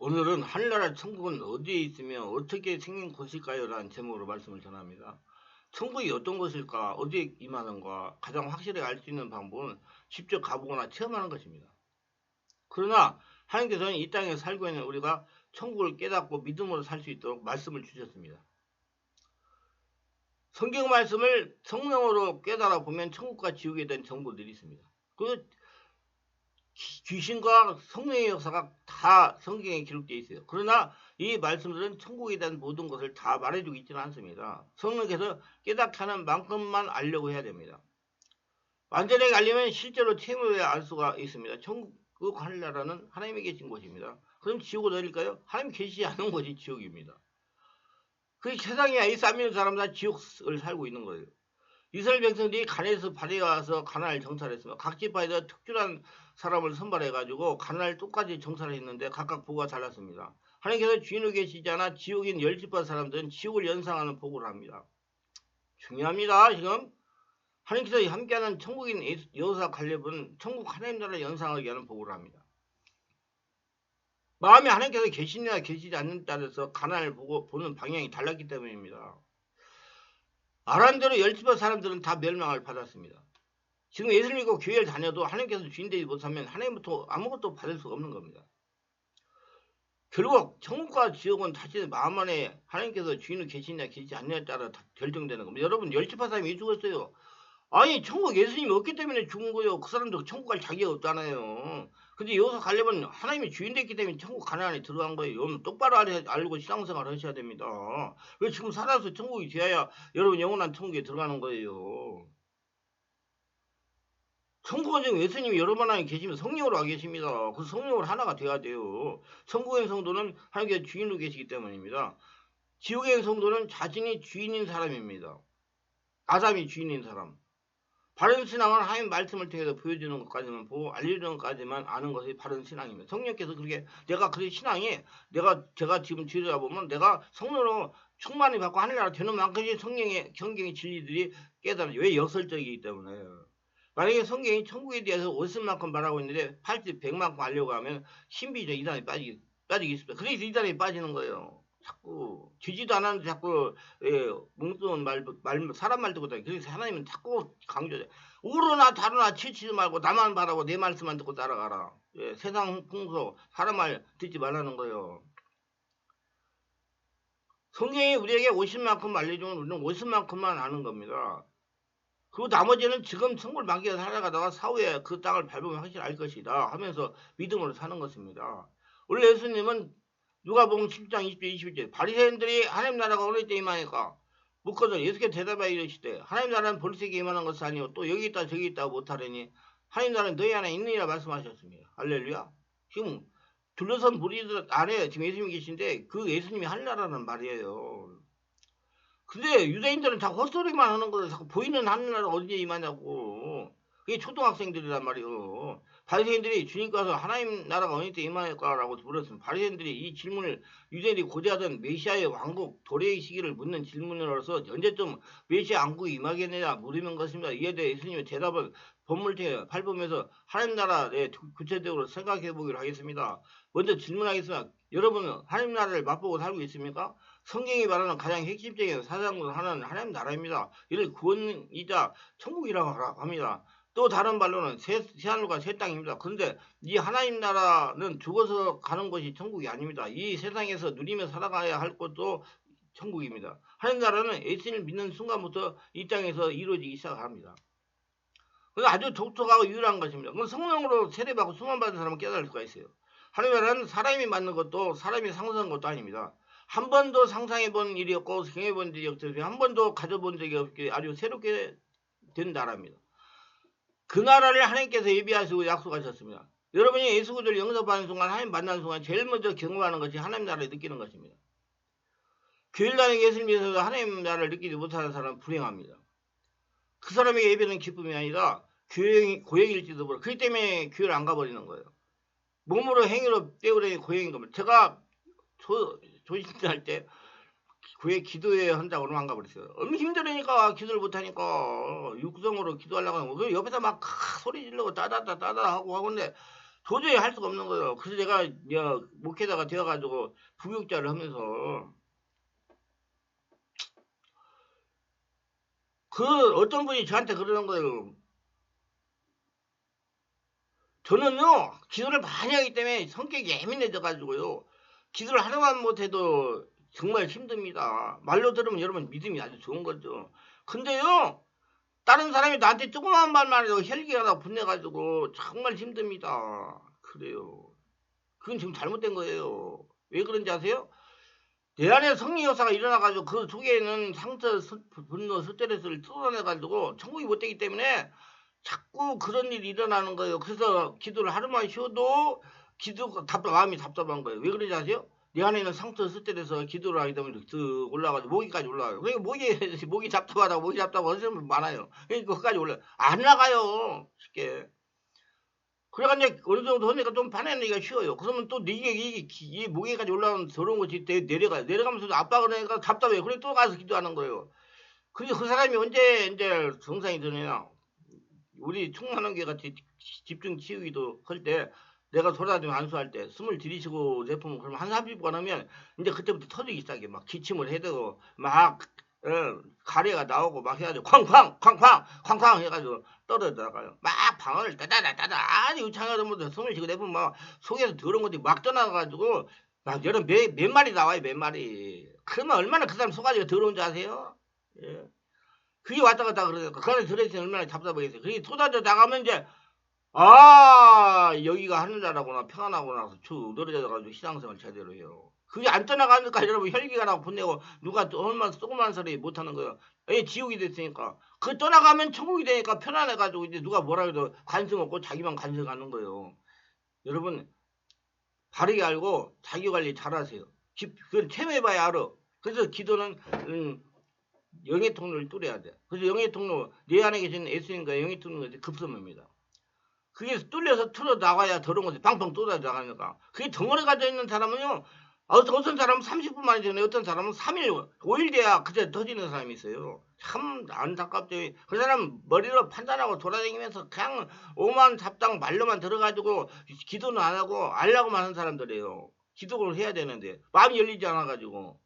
오늘은 하늘나라 천국은 어디에 있으며 어떻게 생긴 곳일까요? 라는 제목으로 말씀을 전합니다. 천국이 어떤 곳일까? 어디에 임하는가? 가장 확실히 알 수 있는 방법은 직접 가보거나 체험하는 것입니다. 그러나 하나님께서는 이 땅에 살고 있는 우리가 천국을 깨닫고 믿음으로 살 수 있도록 말씀을 주셨습니다. 성경 말씀을 성령으로 깨달아 보면 천국과 지옥에 대한 정보들이 있습니다. 그 귀신과 성령의 역사가 다 성경에 기록되어 있어요. 그러나 이 말씀들은 천국에 대한 모든 것을 다 말해주고 있지는 않습니다. 성령께서 깨닫게 하는 만큼만 알려고 해야 됩니다. 완전하게 알려면 실제로 체험해야 알 수가 있습니다. 천국 하늘나라는 하나님이 계신 곳입니다. 그럼 지옥은 어딜까요? 하나님 계시지 않은 곳이 지옥입니다. 그 세상에 이 쌈미는 사람 다 지옥을 살고 있는 거예요. 이스라엘 백성들이 가나안에서 발해와서 가나안을 정찰했으며 각 지파에서 특출한 사람을 선발해가지고 가나안을 똑같이 정찰을 했는데 각각 보고가 달랐습니다. 하나님께서 주인으로 계시지 않아 지옥인 10지파 사람들은 지옥을 연상하는 보고를 합니다. 중요합니다. 지금 하나님께서 함께하는 천국인 여호사 갈렙은 천국 하나님 나라를 연상하게 하는 보고를 합니다. 마음에 하나님께서 계시느냐 계시지 않는 따라서 가나안을 보는 방향이 달랐기 때문입니다. 말한 대로 10지파 사람들은 다 멸망을 받았습니다. 지금 예수를 믿고 교회를 다녀도 하나님께서 주인 되지 못하면 하나님부터 아무것도 받을 수가 없는 겁니다. 결국 천국과 지옥은 다시 마음 안에 하나님께서 주인으로 계시냐 계시지 않느냐에 따라 결정되는 겁니다. 여러분 10지파 사람이 왜 죽었어요? 아니 천국 예수님이 없기 때문에 죽은 거예요. 그 사람도 천국 갈 자기가 없잖아요. 근데 여기서 가려면 하나님이 주인 됐기 때문에 천국 가나안에 들어간 거예요. 여러분 똑바로 알고 신앙생활 하셔야 됩니다. 왜 지금 살아서 천국이 되어야 여러분 영원한 천국에 들어가는 거예요. 천국은 지금 예수님이 여러분 안에 계시면 성령으로 와 계십니다. 그 성령으로 하나가 돼야 돼요. 천국의 성도는 하나님께서 주인으로 계시기 때문입니다. 지옥의 성도는 자신이 주인인 사람입니다. 아담이 주인인 사람. 바른 신앙은 하나님 말씀을 통해서 보여주는 것까지만 보고 알려주는 것까지만 아는 것이 바른 신앙입니다. 성령께서 그렇게 내가 그 신앙이 제가 지금 들여다보면 내가 성령으로 충만히 받고 하늘나라 되는 만큼의 성령의 경경의 진리들이 깨달아요. 왜 역설적이기 때문에. 만약에 성경이 천국에 대해서 50만큼 말하고 있는데 80, 100만큼 알려고 하면 신비죠. 이단에 빠지겠습니다. 그래서 이단에 빠지는 거예요. 자꾸 지지도 않았는데 자꾸 뭉뚱한 사람 말 듣고 다니. 그래서 하나님은 자꾸 강조해. 우르나 다르나 치치지 말고 나만 바라고 내 말씀만 듣고 따라가라. 세상 풍속 사람 말 듣지 말라는 거예요. 성경이 우리에게 50만큼 알려주면 우리는 50만큼만 아는 겁니다. 그리고 나머지는 지금 천국을 만기에 살아가다가 사후에 그 땅을 밟으면 확실히 알 것이다 하면서 믿음으로 사는 것입니다. 원래 예수님은 누가복음 10장 20절 21절 바리새인들이 하나님 나라가 어느 때 임하니까 묻거든 예수께서 대답하여 이르시되 하나님 나라는 볼색에 임하는 것이 아니오 또 여기 있다 저기 있다 못하려니 하나님 나라는 너희 안에 있느니라 말씀하셨습니다. 할렐루야. 지금 둘러선 무리들 안에 지금 예수님이 계신데 그 예수님이 하늘나라는 말이에요. 근데 유대인들은 자꾸 헛소리만 하는 거예요. 자꾸 보이는 하늘나라가 어디에 임하냐고. 그게 초등학생들이란 말이에요. 바리새인들이 주님께서 하나님 나라가 어느 때 임할까라고 물었습니다. 바리새인들이 이 질문을 유대인들이 고대하던 메시아의 왕국 도래의 시기를 묻는 질문으로서 언제쯤 메시아 왕국이 임하겠느냐 물으는 것입니다. 이에 대해 예수님의 대답은 본문을 밟으면서 하나님 나라에 구체적으로 생각해 보기로 하겠습니다. 먼저 질문하겠습니다. 여러분은 하나님 나라를 맛보고 살고 있습니까? 성경이 말하는 가장 핵심적인 사상으로 하는 하나님 나라입니다. 이를 구원이자 천국이라고 합니다. 또 다른 말로는 새하늘과 새 땅입니다. 그런데 이 하나님 나라는 죽어서 가는 것이 천국이 아닙니다. 이 세상에서 누리며 살아가야 할 것도 천국입니다. 하나님 나라는 예수님을 믿는 순간부터 이 땅에서 이루어지기 시작합니다. 그건 아주 독특하고 유일한 것입니다. 그건 성령으로 세례받고 수만받은 사람은 깨달을 수가 있어요. 하나님 나라는 사람이 만든 것도 사람이 상상한 것도 아닙니다. 한 번도 상상해본 일이 없고 경험해본 적이 없어요. 한 번도 가져본 적이 없게 아주 새롭게 된 나라입니다. 그 나라를 하나님께서 예비하시고 약속하셨습니다. 여러분이 예수 그리스도를 영접하는 순간 하나님 만나는 순간 제일 먼저 경험하는 것이 하나님 나라를 느끼는 것입니다. 교회를 다니는 예수님 위해서 하나님 나라를 느끼지 못하는 사람은 불행합니다. 그 사람에게 예배는 기쁨이 아니라 고행일지도 모르고 그렇기 때문에 교회를 안 가버리는 거예요. 몸으로 행위로 때우려니 고행인 겁니다. 제가 조신할 때 교회 기도회 한다고 그러면 안 가버렸어요. 너무 힘들으니까 기도를 못하니까 육성으로 기도하려고 하고 옆에서 막 소리 지르고 따다다 하고 하는데 도저히 할 수가 없는 거예요. 그래서 내가 목회자가 되어가지고 부교육자를 하면서 그 어떤 분이 저한테 그러는 거예요. 저는요 기도를 많이 하기 때문에 성격이 예민해져가지고요 기도를 하나만 못해도 정말 힘듭니다. 말로 들으면 여러분 믿음이 아주 좋은 거죠. 근데요 다른 사람이 나한테 조그만 말만 해도 혈기가 나고 분내가지고 정말 힘듭니다. 그래요. 그건 지금 잘못된 거예요. 왜 그런지 아세요? 내 안에 성리 역사가 일어나가지고 그 속에는 상처, 분노, 스트레스를 뚫어내가지고 천국이 못 되기 때문에 자꾸 그런 일이 일어나는 거예요. 그래서 기도를 하루만 쉬어도 마음이 답답한 거예요. 왜 그러지 아세요? 내 안에 있는 상처, 스트레스 기도를 하게 되면 쓱 올라가지고 모기까지 올라가요. 그러니까 목이 답답하다고 목이 답답하고 하시는 분 많아요. 그러니까 거기까지 올라요. 안 나가요. 쉽게. 그래가 이제 어느 정도 하니까 좀 파내기가 쉬워요. 그러면 또 이 무게까지 올라오는 더러운 것이 내려가요. 내려가면서도 압박을 하니까 답답해요. 그래 또 가서 기도하는 거예요. 그래서 그 사람이 언제 이제 정상이 되느냐. 우리 충만한계 같이 집중 치우기도 할 때 내가 돌아다니며 안수할 때 숨을 들이쉬고 내뿜으면 그러면 한 30번 하면 이제 그때부터 터지기 시작해. 막 기침을 해대고 막 가래가 나오고 막 해가지고 쾅쾅 쾅쾅 쾅쾅 해가지고 떨어져나가요. 막 방언을 따다다다다 아니 유창하던 숨을 쉬고 내뿜으면 막 속에서 더러운 것들이 막 떠나가지고 막 여러 몇 마리 나와요. 몇 마리. 그러면 얼마나 그 사람 속아지가 더러운지 아세요? 예. 그게 왔다 갔다 그러니까 그 안에 들어있으면 얼마나 답답하겠어요. 그게 쏟아져 나가면 이제 여기가 하늘나라구나 평안하구나 해서 쭉 늘어져가지고 신앙생활 제대로 해요. 그게 안 떠나가니까 여러분 혈기가 나고 분내고 누가 얼마나 조그만 소리 못하는 거예요. 지옥이 됐으니까 그 떠나가면 천국이 되니까 편안해가지고 이제 누가 뭐라 해도 관심 없고 자기만 관심하는 거예요. 여러분 바르게 알고 자기관리 잘하세요. 그건 체험해봐야 알아. 그래서 기도는 영의 통로를 뚫어야 돼. 그래서 영의 통로, 내 안에 계신 예수님과 영의 통로가 급선무입니다. 그게 뚫려서 틀어 나가야 더러운 것이 팡팡 쏟아 나가니까. 그게 덩어리 가져 있는 사람은요, 어떤 사람은 30분 만에 되네, 어떤 사람은 3일, 5일 돼야 그때 터지는 사람이 있어요. 참 안타깝죠. 그 사람 머리로 판단하고 돌아다니면서 그냥 오만 잡당 말로만 들어가지고 기도는 안 하고 알라고만 하는 사람들이에요. 기도를 해야 되는데 마음이 열리지 않아가지고.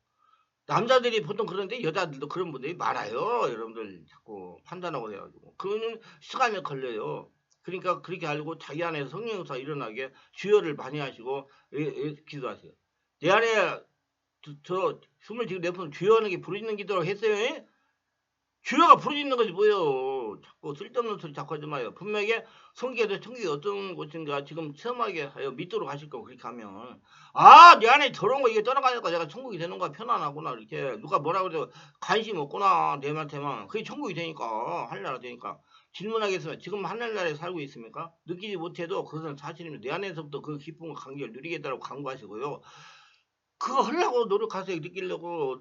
남자들이 보통 그런데 여자들도 그런 분들이 많아요. 여러분들 자꾸 판단하고 해가지고. 그거는 시간이 걸려요. 그러니까 그렇게 알고 자기 안에 성령사 일어나게 주여를 많이 하시고 기도하세요. 내 안에 저 숨을 지금 내뿜는 주여 하는 게 부르짖는 기도라고 했어요. 에? 주여가 부르짖는 것이 뭐예요? 자꾸 쓸데없는 소리 자꾸 하지 마요. 분명히 성경에서 천국이 어떤 곳인가 지금 체험하게 하여 믿도록 하실 거고 그렇게 하면 내 안에 저런 거 이게 떠나가니까 내가 천국이 되는 거야 편안하구나 이렇게 누가 뭐라고 해도 관심 없구나 내 말한테만 그게 천국이 되니까 하늘나라 되니까 질문하겠으면 지금 하늘나라에 살고 있습니까? 느끼지 못해도 그것은 사실입니다. 내 안에서부터 그 기쁨과 감격을 누리겠다고 간구하시고요. 그거 하려고 노력하세요. 느끼려고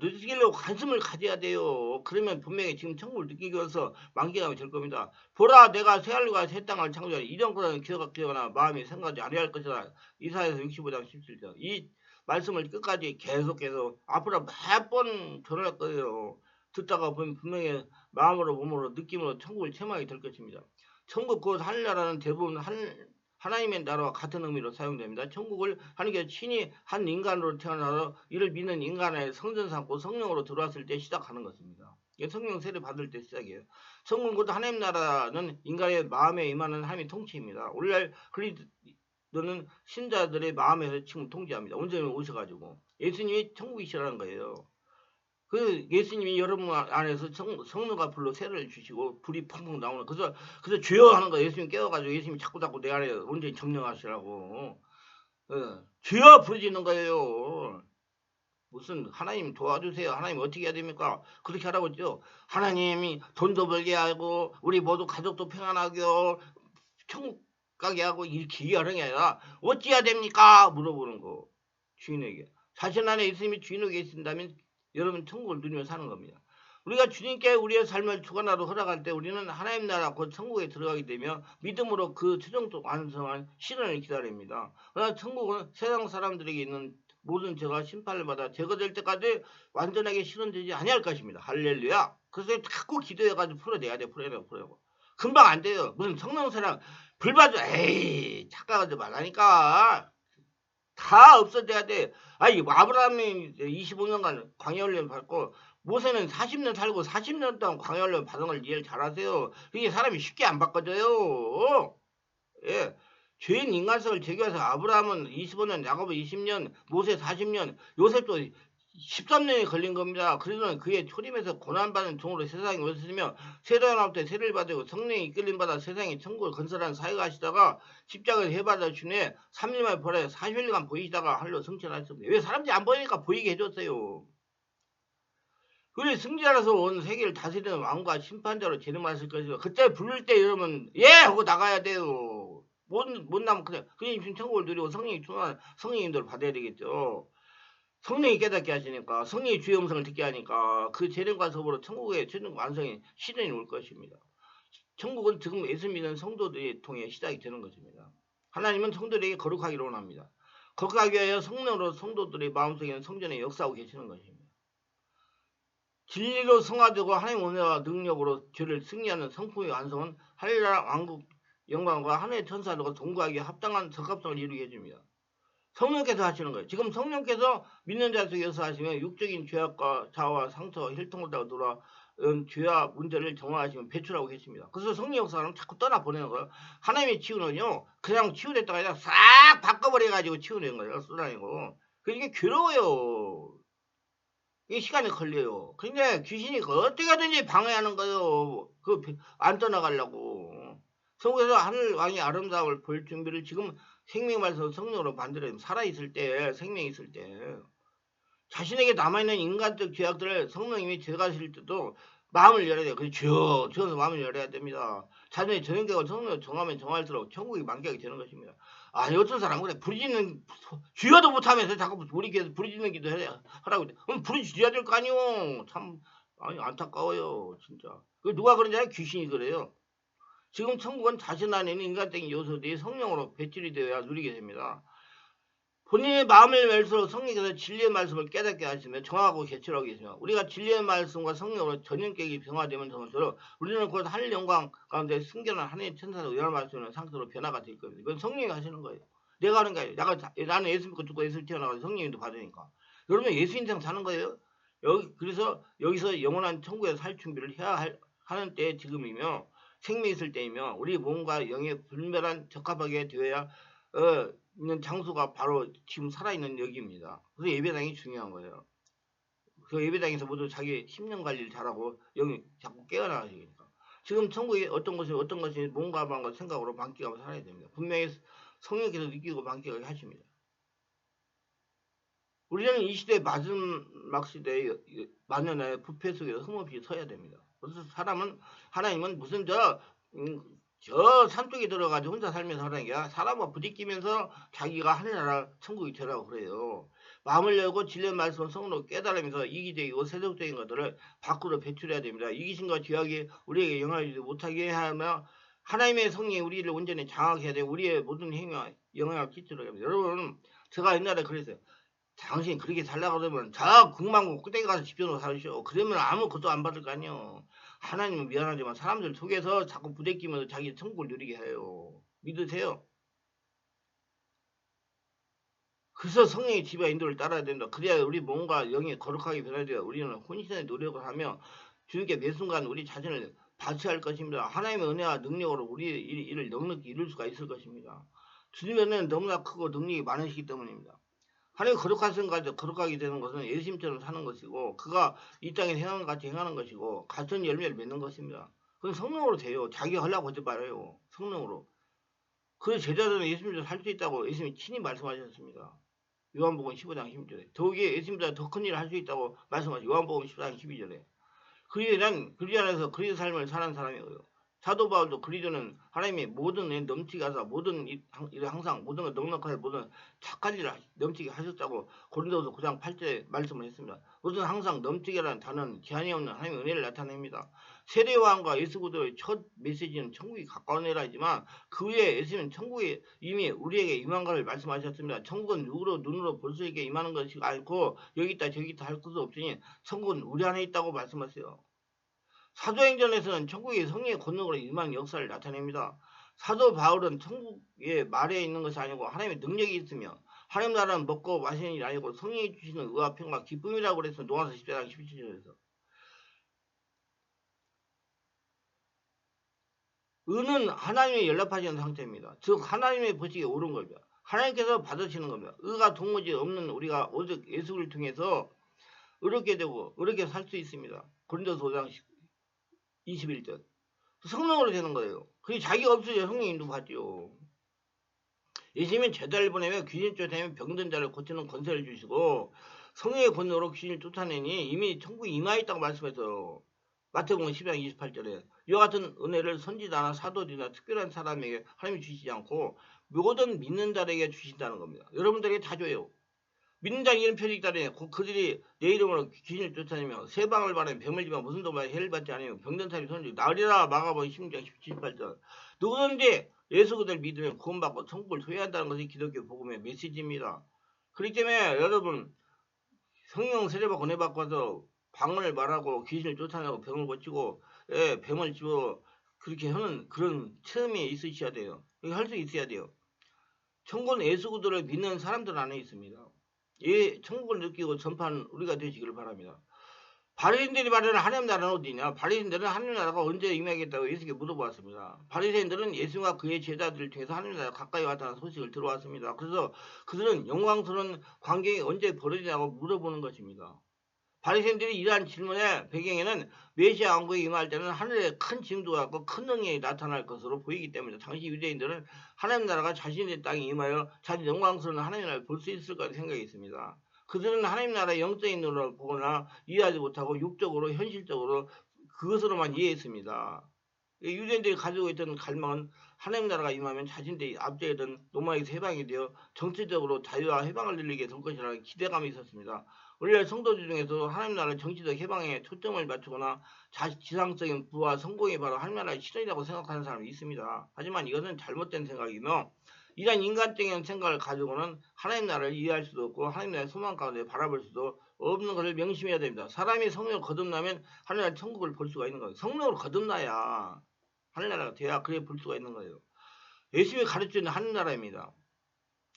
관심을 가져야 돼요. 그러면 분명히 지금 천국을 느끼기 위해서 만개감이 될 겁니다. 보라 내가 새하늘과 새 땅을 창조하니 이전 것은 기억하거나 마음이 생각하지 아니할 것이다. 이사야서 65장 17절. 이 말씀을 끝까지 계속해서 앞으로 몇 번 전할 거예요. 듣다가 보면 분명히 마음으로 몸으로 느낌으로 천국을 체험하게 될 것입니다. 천국 곧 하늘나라는 대부분 하나님의 나라와 같은 의미로 사용됩니다. 천국을 하나님께서 친히 한 인간으로 태어나서 이를 믿는 인간의 성전 삼고 성령으로 들어왔을 때 시작하는 것입니다. 이게 성령 세례 받을 때 시작이에요. 천국은 곧 하나님 나라는 인간의 마음에 임하는 하나님의 통치입니다. 오늘날 그리스도는 신자들의 마음에서 지금 통치합니다. 온전히 오셔가지고 예수님이 천국이시라는 거예요. 그 예수님이 여러분 안에서 성령과 불로 세례를 주시고 불이 펑펑 나오는 그래서 주여 하는 거 예수님 깨워가지고 예수님이 자꾸 내 안에 온전히 점령하시라고 주여 부르짖는 거예요. 무슨 하나님 도와주세요. 하나님 어떻게 해야 됩니까? 그렇게 하라고 했죠. 하나님이 돈도 벌게 하고 우리 모두 가족도 평안하게 하고 천국 가게 하고 이렇게 얘기하는 게 아니라 어찌해야 됩니까? 물어보는 거 주인에게. 자신 안에 예수님이 주인으로 계신다면 여러분 천국을 누리며 사는 겁니다. 우리가 주님께 우리의 삶을 주관하러 허락할 때 우리는 하나님 나라 곧 천국에 들어가게 되며 믿음으로 그 최종적 완성한 실현을 기다립니다. 그러나 천국은 세상 사람들에게 있는 모든 죄가 심판을 받아 제거될 때까지 완전하게 실현되지 아니할 것입니다. 할렐루야. 그래서 자꾸 기도해가지고 풀어내야 돼. 풀어내고. 금방 안 돼요. 무슨 성령사랑 불바도 에이 착각하지 말라니까. 다 없어져야 돼. 아니 아브라함이 25년간 광야훈련 받고 모세는 40년 살고 40년 동안 광야훈련 받은 걸 이해를 잘하세요. 이게 사람이 쉽게 안 바꿔져요. 예. 죄인 인간성을 제기해서 아브라함은 25년, 야곱은 20년, 모세 40년, 요셉도 13년이 걸린 겁니다. 그래서 그의 초림에서 고난받는 종으로 세상에 오셨으며 세도연합 때 세를 받고 성령이 이끌림 받아 세상에 천국을 건설한 사회가 하시다가 십자가를 해받아 주네 3년만에 벌어 40일간 보이시다가 할로 승천하셨습니다. 왜 사람들이 안 보이니까 보이게 해줬어요. 그래 승자라서 온 세계를 다스리는 왕과 심판자로 재림하실 것이고 그때 부를 때 이러면 예 하고 나가야 돼요. 못 나면 그냥 지금 천국을 누리고 성령이 충만한 성령님들 받아야 되겠죠. 성령이 깨닫게 하시니까 성령이 주의 음성을 듣게 하니까 그 재림과 더불어 천국의 최종 완성이 시련이 올 것입니다. 천국은 지금 예수 믿는 성도들이 통해 시작이 되는 것입니다. 하나님은 성도들에게 거룩하기를 원합니다. 거룩하기 위하여 성령으로 성도들의 마음속에는 성전에 역사하고 계시는 것입니다. 진리로 성화되고 하나님의 은혜와 능력으로 죄를 승리하는 성품의 완성은 하늘나라 왕국 영광과 하늘의 천사들과 동거하기에 합당한 적합성을 이루게 해줍니다. 성령께서 하시는 거예요. 지금 성령께서 믿는 자 속에서 하시면 육적인 죄악과 자아와 상처와 혈통을 돌아 죄와 문제를 정화하시면 배출하고 계십니다. 그래서 성령 역사는 자꾸 떠나보내는 거예요. 하나님의 치유는요. 그냥 치유됐다가 아니라 싹 바꿔버려가지고 치유된 거예요. 쏘다니고. 그러니까 괴로워요. 이게 시간이 걸려요. 근데 귀신이 어떻게든지 방해하는 거예요. 안 떠나가려고. 성에서 하늘 왕의 아름다움을 볼 준비를 지금 생명 말씀 성령으로 만들어요. 살아있을 때, 생명이 있을 때. 자신에게 남아있는 인간적 죄악들을 성령님이 제거하실 때도 마음을 열어야 돼요. 그래서 주어서 마음을 열어야 됩니다. 자신의 전형적으로 성령을 정하면 정할수록 천국이 만개하게 되는 것입니다. 아니 어떤 사람은 그래 부르짖는 주여도 못하면서 자꾸 우리 교회에서 부르짖는 기도 하라고 그래. 그럼 부르짖어야 될 거 아니오. 참 아니 안타까워요 진짜. 그 누가 그런지 알아요? 귀신이 그래요. 지금 천국은 자신 안에 있는 인간적인 요소들이 성령으로 배출이 되어야 누리게 됩니다. 본인의 마음을 열수록 성령께서 진리의 말씀을 깨닫게 하시며 정하고 개출하고 계시며 우리가 진리의 말씀과 성령으로 전인격이 변화되면 정도로 우리는 곧 하늘 영광 가운데 숨겨놓은 하나님의 천사로 열말 수 있는 상태로 변화가 될 겁니다. 이건 성령이 하시는 거예요. 내가 하는 거예요. 나는 예수 믿고 죽고 예수 태어나서 성령님도 받으니까. 여러분 예수 인생 사는 거예요. 그래서 여기서 영원한 천국에 살 준비를 해야 하는 때 지금이며 생명이 있을 때이며 우리 몸과 영의 불멸한 적합하게 되어야 있는 장소가 바로 지금 살아있는 여기입니다. 그래서 예배당이 중요한 거예요. 그 예배당에서 모두 자기 심령 관리를 잘하고 영이 자꾸 깨어나가시니까. 지금 천국이 어떤 것이 몸과 마음과 생각으로 만끽하고 살아야 됩니다. 분명히 성령께서 느끼고 만끽하게 하십니다. 우리는 이 시대 마지막 시대의 만연의 부패 속에서 흠없이 서야 됩니다. 그래서 하나님은 무슨 저 산속에 들어가지고 혼자 살면서 하는 게 아니라 사람과 부딪히면서 자기가 하늘나라 천국이 되라고 그래요. 마음을 열고 진리의 말씀을 성으로 깨달으면서 이기적이고 세속적인 것들을 밖으로 배출해야 됩니다. 이기심과 죄악이 우리에게 영향을 주지 못하게 하며 하나님의 성령이 우리를 온전히 장악해야 되고 우리의 모든 행위와 영향을 끼치도록 합니다. 여러분 제가 옛날에 그랬어요. 당신 그렇게 살라고 그러면 저 궁망고 끝에 가서 집중으로 살으시오. 그러면 아무것도 안 받을 거 아니요. 하나님은 미안하지만 사람들 속에서 자꾸 부대끼면서 자기 천국을 누리게 해요. 믿으세요? 그래서 성령의 지배와 인도를 따라야 된다. 그래야 우리 몸과 영이 거룩하게 변화되어 우리는 혼신의 노력을 하며 주님께 매 순간 우리 자신을 바치할 것입니다. 하나님의 은혜와 능력으로 우리 일을 넉넉히 이룰 수가 있을 것입니다. 주님의 은혜는 너무나 크고 능력이 많으시기 때문입니다. 하나님 거룩하게 되는 것은 예수님처럼 사는 것이고 그가 이 땅에 행한 같이 행하는 것이고 같은 열매를 맺는 것입니다. 그건 성령으로 돼요. 자기가 하려고 하지 말아요. 성령으로. 그 제자들은 예수님처럼 살 수 있다고 예수님이 친히 말씀하셨습니다. 요한복음 15장 12절에. 더욱이 예수님보다 더 큰 일을 할 수 있다고 말씀하시고 요한복음 14장 12절에. 그리스도 안에서 그리스도 삶을 사는 사람이고요. 사도 바울도 그리스도는 하나님의 모든 일 넘치게 하사 모든 일 항상 모든 걸 넉넉하게 모든 착한 일을 넘치게 하셨다고 고린도서 9장 8절에 말씀을 했습니다. 모든 항상 넘치게라는 단어는 제한이 없는 하나님의 은혜를 나타냅니다. 세례요한과 예수 그리스도의 첫 메시지는 천국이 가까운 애라지만 그 위에 예수님은 천국이 이미 우리에게 임한 것을 말씀하셨습니다. 천국은 눈으로 볼 수 있게 임하는 것이 아니고 여기 있다 저기 있다 할 것도 없으니 천국은 우리 안에 있다고 말씀하세요. 사도행전에서는 천국의 성령의 권능으로 임하는 역사를 나타냅니다. 사도 바울은 천국의 말에 있는 것이 아니고 하나님의 능력이 있으며 하나님 나라는 먹고 마시는 일이 아니고 성령이 주시는 의와 평과 기쁨이라고 그래서 노아서 10장 17절에서 의는 하나님의 연락하지 않은 상태입니다. 즉 하나님의 보시기에 옳은 겁니다. 하나님께서 받으시는 겁니다. 의가 도무지 없는 우리가 오직 예수를 통해서 의롭게 되고 의롭게 살 수 있습니다. 고린도서 5장 21절 성령으로 되는 거예요. 그게 자기가 없어야 성령이 인도받죠. 예수님은 제자를 보내며 귀신 쫓아내며 병든 자를 고치는 권세를 주시고 성령의 권능으로 귀신을 쫓아내니 이미 천국에 임하였다고 말씀해서 마태복음 10장 28절에 이와 같은 은혜를 선지자나 사도들이나 특별한 사람에게 하나님이 주시지 않고 모든 믿는 자에게 주신다는 겁니다. 여러분들에게 다 줘요. 믿는 자는 이런 표적이 따르니 그들이 내 이름으로 귀신을 쫓아내며 세방을 바라며 병을 지며 무슨 도만 해를 받지 않으며 병든 사람이 손을 나으리라. 마가복음 16장 18절 누구든지 예수 그들 믿으면 구원받고 천국을 소유한다는 것이 기독교 복음의 메시지입니다. 그렇기 때문에 여러분 성령 세례받고 은혜받고 와서 방언을 말하고 귀신을 쫓아내고 병을 고치고 병을 집어 그렇게 하는 그런 체험이 있으셔야 돼요. 할 수 있어야 돼요. 천국은 예수 그들을 믿는 사람들 안에 있습니다. 이 천국을 느끼고 전파하는 우리가 되시기를 바랍니다. 바리새인들이 말하는 하나님 나라는 어디냐? 바리새인들은 하나님 나라가 언제 임하겠다고 예수께 물어보았습니다. 바리새인들은 예수와 그의 제자들을 통해서 하나님 나라가 가까이 왔다는 소식을 들어왔습니다. 그래서 그들은 영광스러운 광경이 언제 벌어지냐고 물어보는 것입니다. 바리새인들이 이러한 질문의 배경에는 메시아 왕국이 임할 때는 하늘에 큰 징조가 있고 큰 능력이 나타날 것으로 보이기 때문에 당시 유대인들은 하나님 나라가 자신의 땅에 임하여 자기 영광스러운 하나님 나라를 볼 수 있을 거라 생각했습니다. 그들은 하나님 나라의 영적인 눈으로 보거나 이해하지 못하고 육적으로 현실적으로 그것으로만 이해했습니다. 유대인들이 가지고 있던 갈망은 하나님 나라가 임하면 자신들이 압제하던 로마에서 해방이 되어 정치적으로 자유와 해방을 누리게 될 것이라는 기대감이 있었습니다. 원래 성도들 중에서 하나님 나라 정치적 해방에 초점을 맞추거나 지상적인 부와 성공이 바로 하나님 나라의 실현이라고 생각하는 사람이 있습니다. 하지만 이것은 잘못된 생각이며 이런 인간적인 생각을 가지고는 하나님 나라를 이해할 수도 없고 하나님 나라의 소망 가운데 바라볼 수도 없는 것을 명심해야 됩니다. 사람이 성령을 거듭나면 하나님 나라의 천국을 볼 수가 있는 거예요. 성령으로 거듭나야 하늘나라가 돼야 그래 볼 수가 있는 거예요. 예수님이 가르치는 하늘나라입니다.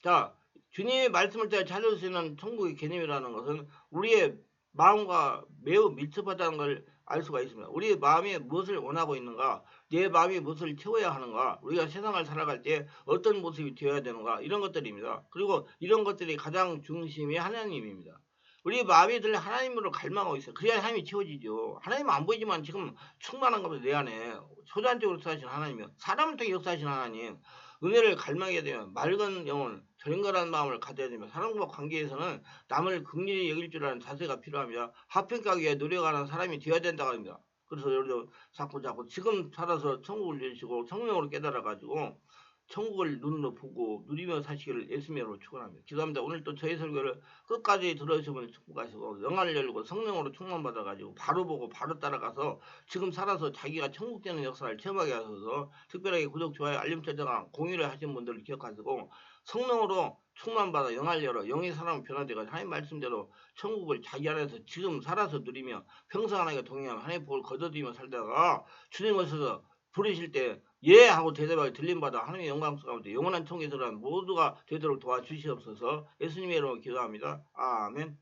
자, 주님의 말씀을 따라 찾을 수 있는 천국의 개념이라는 것은 우리의 마음과 매우 밀접하다는 걸 알 수가 있습니다. 우리의 마음이 무엇을 원하고 있는가, 내 마음이 무엇을 채워야 하는가, 우리가 세상을 살아갈 때 어떤 모습이 되어야 되는가, 이런 것들입니다. 그리고 이런 것들이 가장 중심이 하나님입니다. 우리 마음이 늘 하나님으로 갈망하고 있어요. 그래야 하나님이 채워지죠. 하나님은 안 보이지만 지금 충만한 겁니다. 내 안에. 초자연적으로 역사하신 하나님이요. 사람을 통해 역사하신 하나님. 은혜를 갈망해야 되면 맑은 영혼, 절인간한 마음을 가져야 되며 사람과 관계에서는 남을 긍휼히 여길 줄 아는 자세가 필요합니다. 합평가기 위해 노력하는 사람이 되어야 된다고 합니다. 그래서 여러분 자꾸 지금 살아서 천국을 누리시고 성령으로 깨달아가지고 천국을 눈으로 보고 누리며 사시기를 예수님으로 축원합니다. 기도합니다. 오늘 또 저희 설교를 끝까지 들어주시면 축복하시고 영안을 열고 성령으로 충만받아가지고 바로 보고 바로 따라가서 지금 살아서 자기가 천국 되는 역사를 체험하게 하셔서 특별하게 구독, 좋아요, 알림 설정과 공유를 하신 분들을 기억하시고 성령으로 충만받아 영안을 열어 영의 사람은 변화되고 하나님 말씀대로 천국을 자기 안에서 지금 살아서 누리며 평생 하나님과 동행하며 하나님의 복을 거둬들이며 살다가 주님 오셔서 부르실 때 예 하고 대답하게 들림받아 하나님의 영광 가운데 영원한 통에 들어간 모두가 되도록 도와주시옵소서. 예수님의 이름으로 기도합니다. 아멘.